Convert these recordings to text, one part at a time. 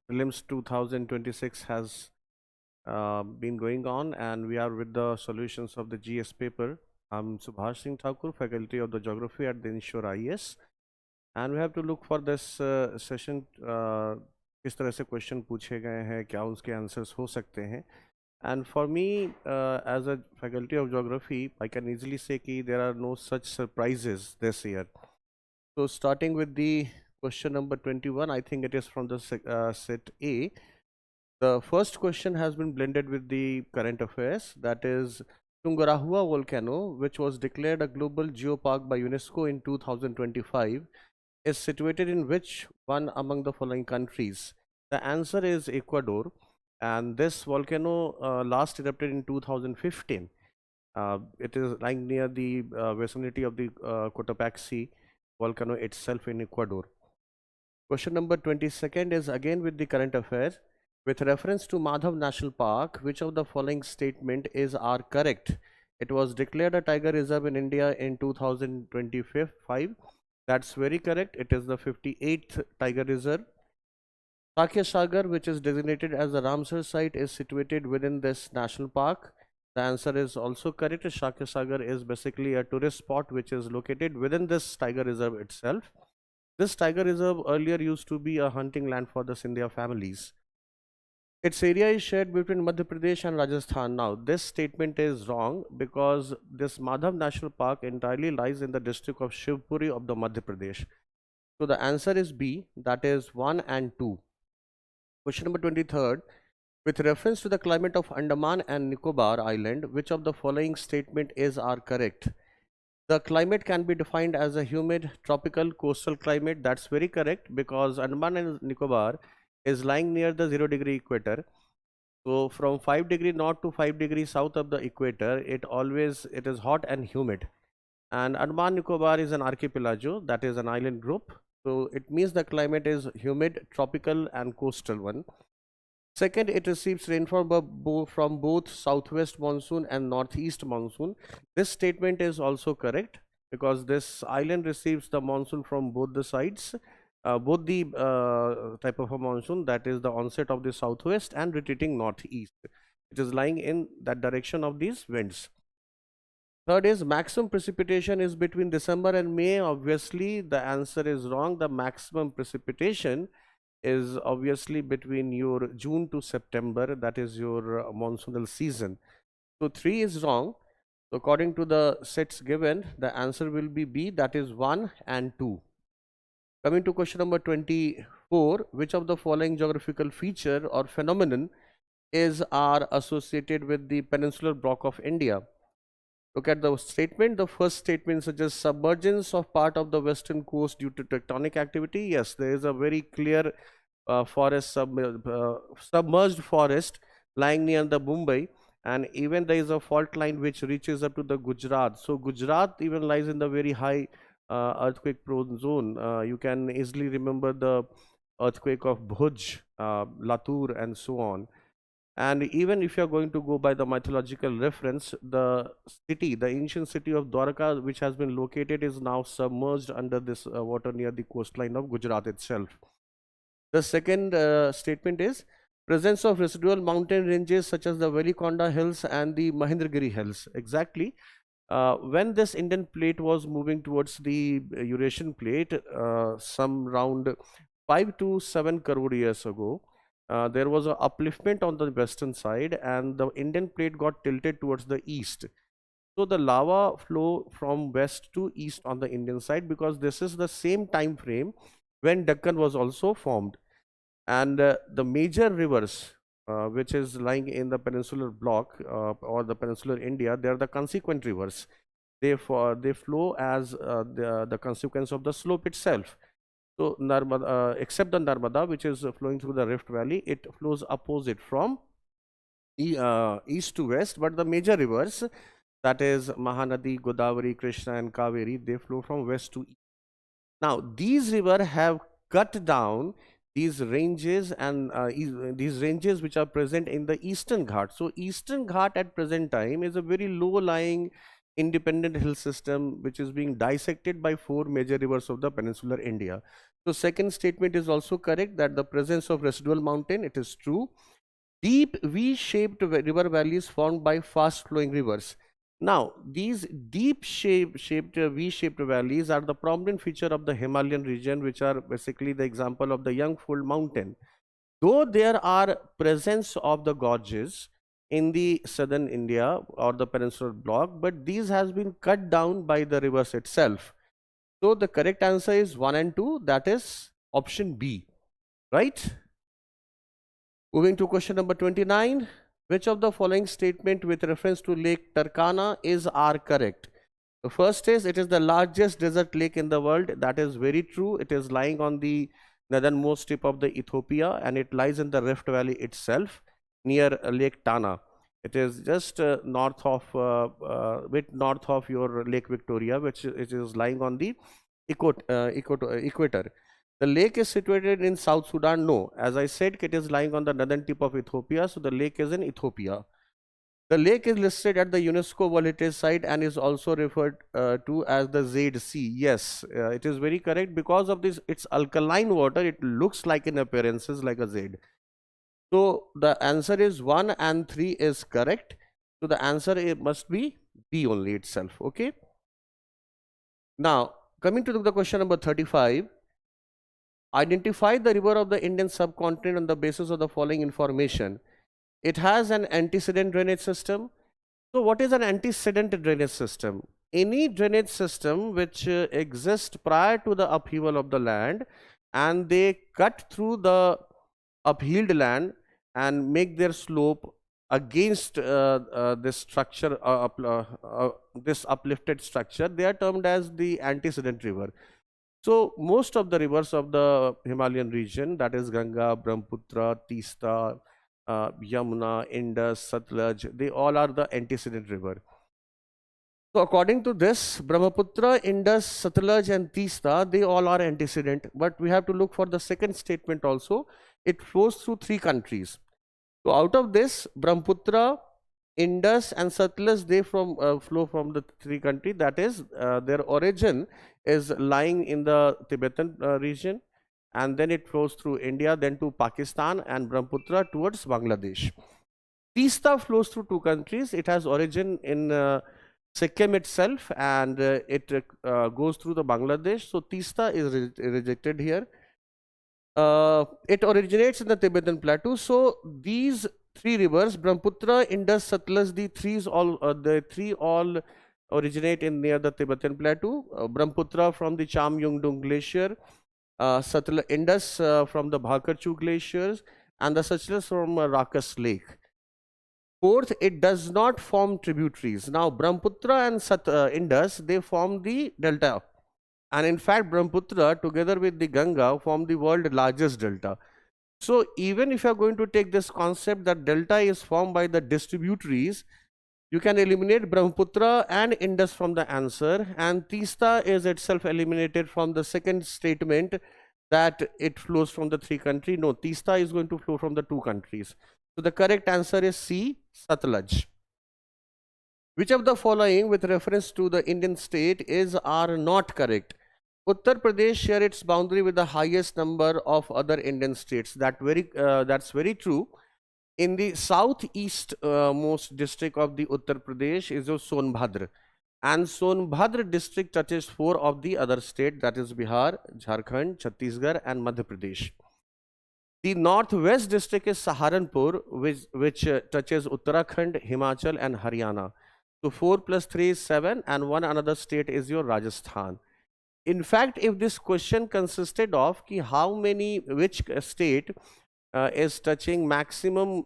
Prelims 2026 has been going on, and we are with the solutions of the GS paper. I'm Subhash Singh Thakur, faculty of the geography at the Indore IES, and we have to look for this session. किस तरह से question पूछे गए हैं, क्या उसके answers हो सकते हैं. And for me, as a faculty of geography, I can easily say that there are no such surprises this year. So starting with the question number 21, I think it is from the set A. The first question has been blended with the current affairs, that is Tungarahua volcano, which was declared a global geopark by UNESCO in 2025, is situated in which one among the following countries? The answer is Ecuador, and this volcano last erupted in 2015. It is lying near the vicinity of the Cotopaxi volcano itself in Ecuador. Question number 22nd is again with the current affairs. With reference to Madhav National Park, which of the following statement are correct? It was declared a tiger reserve in India in 2025. That's very correct. It is the 58th tiger reserve. Sakya Sagar, which is designated as a Ramsar site, is situated within this national park. The answer is also correct. Sakya Sagar is basically a tourist spot which is located within this tiger reserve itself. This tiger reserve earlier used to be a hunting land for the Scindia families. Its area is shared between Madhya Pradesh and Rajasthan. Now, this statement is wrong because this Madhav National Park entirely lies in the district of Shivpuri of the Madhya Pradesh. So the answer is B, that is 1 and 2. Question number 23rd. With reference to the climate of Andaman and Nicobar Island, which of the following statement are correct? The climate can be defined as a humid tropical coastal climate. That's very correct because Andaman and Nicobar is lying near the 0-degree equator. So from 5-degree north to 5-degree south of the equator, it is hot and humid. And Andaman Nicobar is an archipelago, that is an island group. So it means the climate is humid, tropical and coastal one. Second, it receives rainfall from both southwest monsoon and northeast monsoon. This statement is also correct because this island receives the monsoon from both the sides. Both the type of a monsoon, that is the onset of the southwest and retreating northeast. It is lying in that direction of these winds. Third is maximum precipitation is between December and May. Obviously, the answer is wrong. The maximum precipitation is obviously between your June to September, that is your monsoonal season. So 3 is wrong. So according to the sets given, the answer will be B, that is 1 and 2. Coming to question number 24, which of the following geographical feature or phenomenon are associated with the peninsular block of India? Look at the statement. The first statement suggests submergence of part of the western coast due to tectonic activity. Yes, there is a very clear submerged forest lying near the Mumbai, and even there is a fault line which reaches up to the Gujarat. So Gujarat even lies in the very high earthquake prone zone. You can easily remember the earthquake of Bhuj, Latur and so on. And even if you are going to go by the mythological reference, the ancient city of Dwarka, which has been located, is now submerged under this water near the coastline of Gujarat itself. The second statement is presence of residual mountain ranges such as the Velikonda Hills and the Mahendragiri Hills. Exactly. When this Indian plate was moving towards the Eurasian plate, some round 5 to 7 crore years ago, there was an upliftment on the western side and the Indian plate got tilted towards the east. So the lava flow from west to east on the Indian side, because this is the same time frame when Deccan was also formed. And the major rivers which is lying in the peninsular block or the peninsular India, they are the consequent rivers. They flow as the consequence of the slope itself. So Narmada, except the Narmada, which is flowing through the Rift Valley, it flows opposite from east to west. But the major rivers, that is Mahanadi, Godavari, Krishna and Kaveri, they flow from west to east. Now these rivers have cut down these ranges and these ranges which are present in the Eastern Ghat. So Eastern Ghat at present time is a very low lying independent hill system which is being dissected by four major rivers of the peninsular India. So second statement is also correct, that the presence of residual mountain, it is true. Deep V-shaped river valleys formed by fast-flowing rivers. Now, these deep shaped V-shaped valleys are the prominent feature of the Himalayan region, which are basically the example of the Yangfold mountain. Though there are presence of the gorges in the southern India or the peninsular block, but these has been cut down by the rivers itself. So the correct answer is 1 and 2, that is option B, right? Moving to question number 29. Which of the following statement with reference to Lake Turkana are correct? The first is, it is the largest desert lake in the world. That is very true. It is lying on the northernmost tip of the Ethiopia, and it lies in the Rift Valley itself near Lake Tana. It is just north of your Lake Victoria, which it is lying on the equator. The lake is situated in South Sudan. No, as I said, it is lying on the northern tip of Ethiopia, so the lake is in Ethiopia. The lake is listed at the UNESCO World Heritage Site and is also referred to as the Zed Sea. Yes, it is very correct. Because of this, its alkaline water, it looks like in appearances like a Zed. So the answer is 1 and 3 is correct. So the answer must be B only itself. Okay. Now, coming to the question number 35. Identify the river of the Indian subcontinent on the basis of the following information. It has an antecedent drainage system. So what is an antecedent drainage system? Any drainage system which exists prior to the upheaval of the land, and they cut through the upheaved land and make their slope against this structure, this uplifted structure, they are termed as the antecedent river. So most of the rivers of the Himalayan region, that is Ganga, Brahmaputra, Teesta, Yamuna, Indus, Satluj, they all are the antecedent river. So according to this, Brahmaputra, Indus, Satluj and Teesta, they all are antecedent, but we have to look for the second statement also. It flows through 3 countries. So out of this, Brahmaputra, Indus and Satluj, they flow from the 3 countries, that is their origin is lying in the Tibetan region, and then it flows through India, then to Pakistan, and Brahmaputra towards Bangladesh. Teesta flows through 2 countries. It has origin in Sikkim itself, and it goes through the Bangladesh. So Teesta is rejected here. It originates in the Tibetan plateau. So these 3 rivers, Brahmaputra, Indus, Satluj, the three all originate in near the Tibetan plateau. Brahmaputra from the Chamyongdong glacier, Indus from the Bhakarchu glaciers, and the Satluj from Rakas lake. Fourth, it does not form tributaries. Now Brahmaputra and Indus, they form the delta, and in fact Brahmaputra together with the Ganga form the world's largest delta. So even if you are going to take this concept that delta is formed by the distributaries, you can eliminate Brahmaputra and Indus from the answer, and Teesta is itself eliminated from the second statement that it flows from the 3 countries. No, Teesta is going to flow from the 2 countries. So the correct answer is C, Satluj. Which of the following with reference to the Indian state are not correct? Uttar Pradesh share its boundary with the highest number of other Indian states. That's very true. In the southeast most district of the Uttar Pradesh is Sonbhadra, and Sonbhadra district touches 4 of the other states, that is Bihar, Jharkhand, Chhattisgarh and Madhya Pradesh. The northwest district is Saharanpur, which touches Uttarakhand, Himachal and Haryana. So 4 plus 3 is 7, and one another state is your Rajasthan. In fact, if this question consisted of which state is touching maximum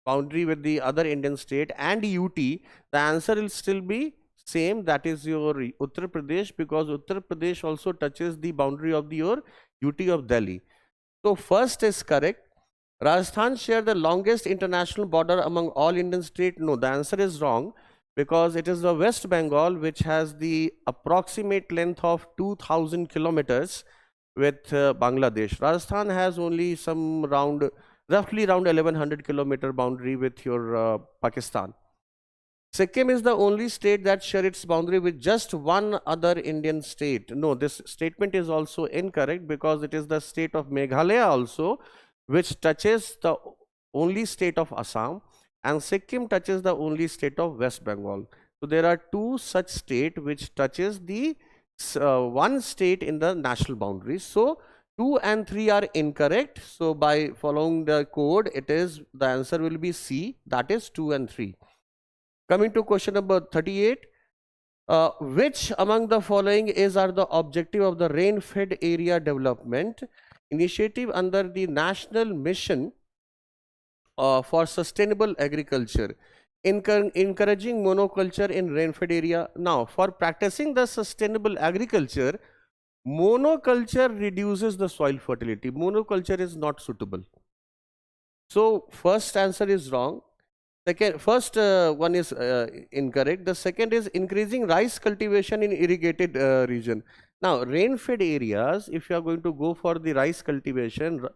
boundary with the other Indian state and UT, the answer will still be same, that is your Uttar Pradesh, because Uttar Pradesh also touches the boundary of your UT of Delhi. So first is correct. Rajasthan share the longest international border among all Indian states. No, the answer is wrong, because it is the West Bengal which has the approximate length of 2000 kilometers with Bangladesh. Rajasthan has only roughly around 1100 kilometer boundary with your Pakistan. Sikkim is the only state that shares its boundary with just one other Indian state. No, this statement is also incorrect because it is the state of Meghalaya also, which touches the only state of Assam, and Sikkim touches the only state of West Bengal. So there are two such state which touches the one state in the national boundaries. So 2 and 3 are incorrect. So by following the code, the answer will be C, that is 2 and 3. Coming to question number 38, which among the following are the objective of the rain-fed area development initiative under the National Mission for Sustainable Agriculture, encouraging monoculture in rain-fed area? Now, for practicing the sustainable agriculture, monoculture reduces the soil fertility. Monoculture is not suitable. So, first answer is wrong. First one is incorrect. The second is increasing rice cultivation in irrigated region. Now, rain-fed areas, if you are going to go for the rice cultivation,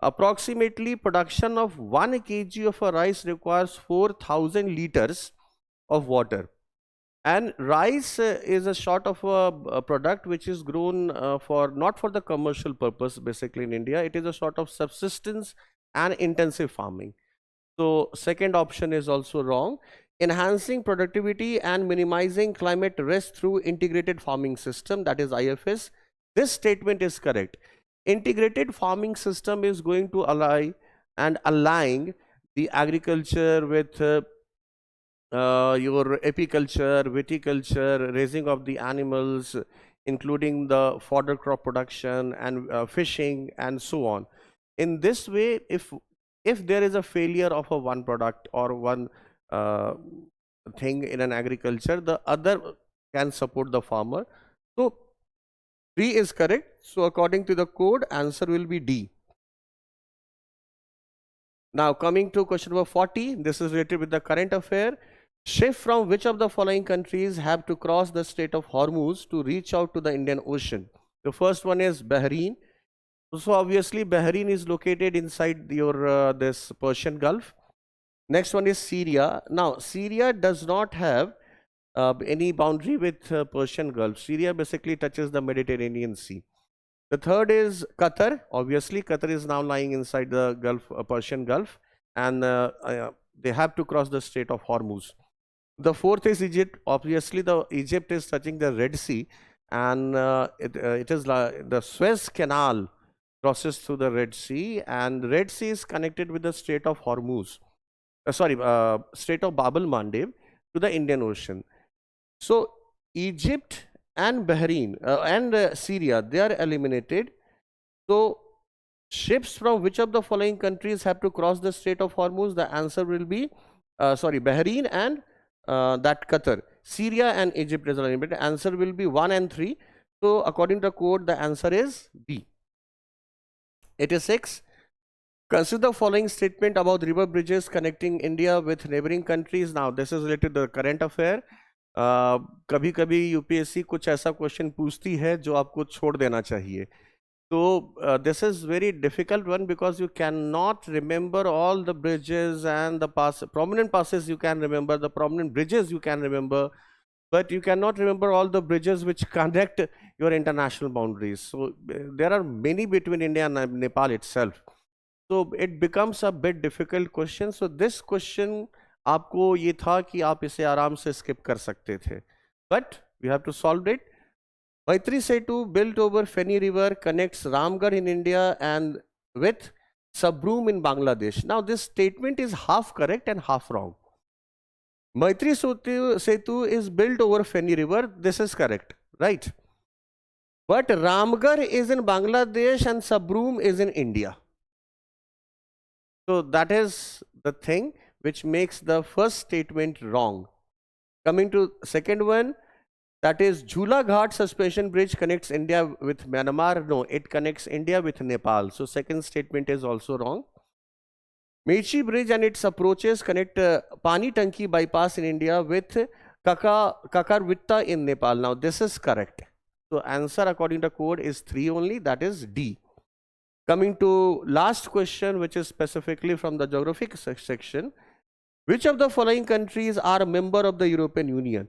approximately production of 1 kg of a rice requires 4,000 liters of water. And rice is a sort of a product which is grown not for the commercial purpose basically in India. It is a sort of subsistence and intensive farming. So second option is also wrong. Enhancing productivity and minimizing climate risk through integrated farming system, that is IFS. This statement is correct. Integrated farming system is going to align the agriculture with your apiculture, viticulture, raising of the animals, including the fodder crop production and fishing and so on. In this way, if there is a failure of a one product or one thing in an agriculture, the other can support the farmer. So 3 is correct. So according to the code, answer will be D. Now coming to question number 40, this is related with the current affair. Ships from which of the following countries have to cross the Strait of Hormuz to reach out to the Indian Ocean? The first one is Bahrain. So obviously Bahrain is located inside your this Persian Gulf. Next one is Syria. Now Syria does not have any boundary with Persian Gulf. Syria basically touches the Mediterranean Sea. The third is Qatar. Obviously Qatar is now lying inside the Gulf, Persian Gulf, and they have to cross the Strait of Hormuz. The fourth is Egypt. Obviously Egypt is touching the Red Sea, and it is the Suez Canal crosses through the Red Sea, and Red Sea is connected with the Strait of Hormuz, Strait of Bab el-Mandeb to the Indian Ocean. So Egypt and Bahrain and Syria, they are eliminated. So ships from which of the following countries have to cross the Strait of Hormuz? The answer will be Bahrain and that Qatar. Syria and Egypt is eliminated. Answer will be 1 and 3. So according to the code, the answer is B. 86. Consider the following statement about river bridges connecting India with neighboring countries. Now this is related to the current affair. कभी कभी UPSC कुछ ऐसा question पूछती है जो आपको छोड़ देना चाहिए. So this is very difficult one because you cannot remember all the bridges and the prominent passes you can remember, the prominent bridges you can remember, but you cannot remember all the bridges which connect your international boundaries. So there are many between India and Nepal itself. So it becomes a bit difficult question. So this question आपको ये था कि आप इसे आराम से skip कर सकते थे, but we have to solve it. Maitri Setu, built over Feni River, connects Ramgarh in India and with Sabroom in Bangladesh. Now this statement is half correct and half wrong. Maitri Setu is built over Feni River. This is correct, right? But Ramgarh is in Bangladesh and Sabroom is in India. So that is the thing which makes the first statement wrong. Coming to second one, that is Jhula Ghat suspension bridge connects India with Myanmar. No, it connects India with Nepal. So second statement is also wrong. Mechi bridge and its approaches connect Pani Tanki bypass in India with Kakarvitta in Nepal. Now this is correct. So answer according to code is 3 only, that is D. Coming to last question, which is specifically from the geographic section. Which of the following countries are a member of the European Union?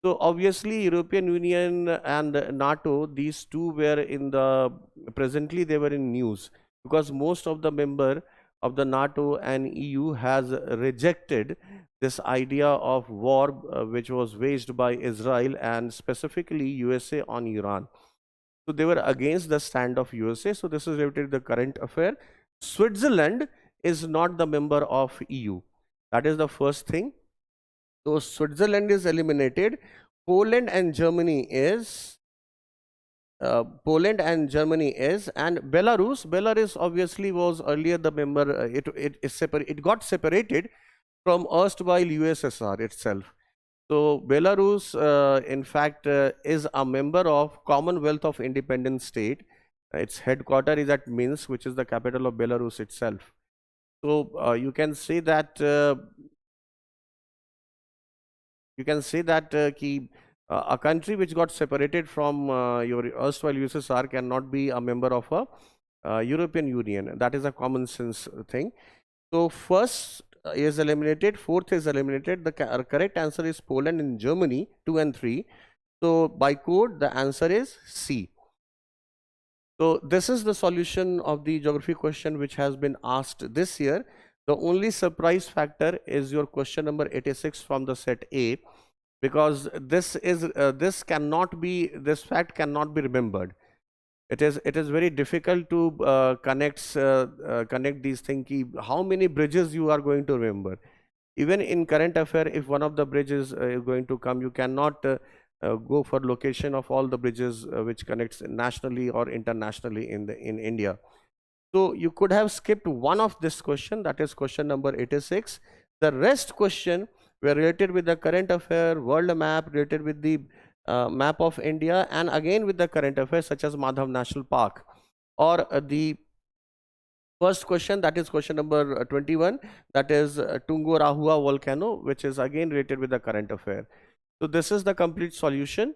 So obviously European Union and NATO, these two were in the, presently they were in news, because most of the member of the NATO and EU has rejected this idea of war which was waged by Israel and specifically USA on Iran. So they were against the stand of USA. So this is related to the current affair. Switzerland is not the member of EU. That is the first thing. So Switzerland is eliminated. Poland and Germany is and Belarus obviously was earlier the member. It got separated from erstwhile USSR itself. So Belarus, in fact, is a member of Commonwealth of Independent State. Its headquarter is at Minsk, which is the capital of Belarus itself. So you can say that a country which got separated from your erstwhile USSR cannot be a member of a European Union. That is a common sense thing. So first is eliminated, fourth is eliminated. The correct answer is Poland and Germany, 2 and 3. So by code, the answer is C. So this is the solution of the geography question which has been asked this year. The only surprise factor is your question number 86 from the set A, because this fact cannot be remembered. It is very difficult to connect these things. How many bridges you are going to remember? Even in current affair, if one of the bridges is going to come, you cannot go for location of all the bridges which connects nationally or internationally in India. So you could have skipped one of this question, that is question number 86. The rest question were related with the current affair, world map, related with the map of India, and again with the current affairs such as Madhav National Park, or the first question, that is question number 21, that is Tungurahua volcano, which is again related with the current affair. So this is the complete solution.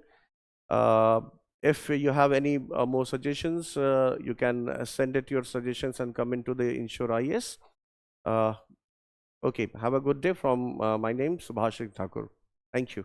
If you have any more suggestions, you can send it your suggestions and come into the Ensure IS. Okay, have a good day. From my name, Subhash Thakur. Thank you.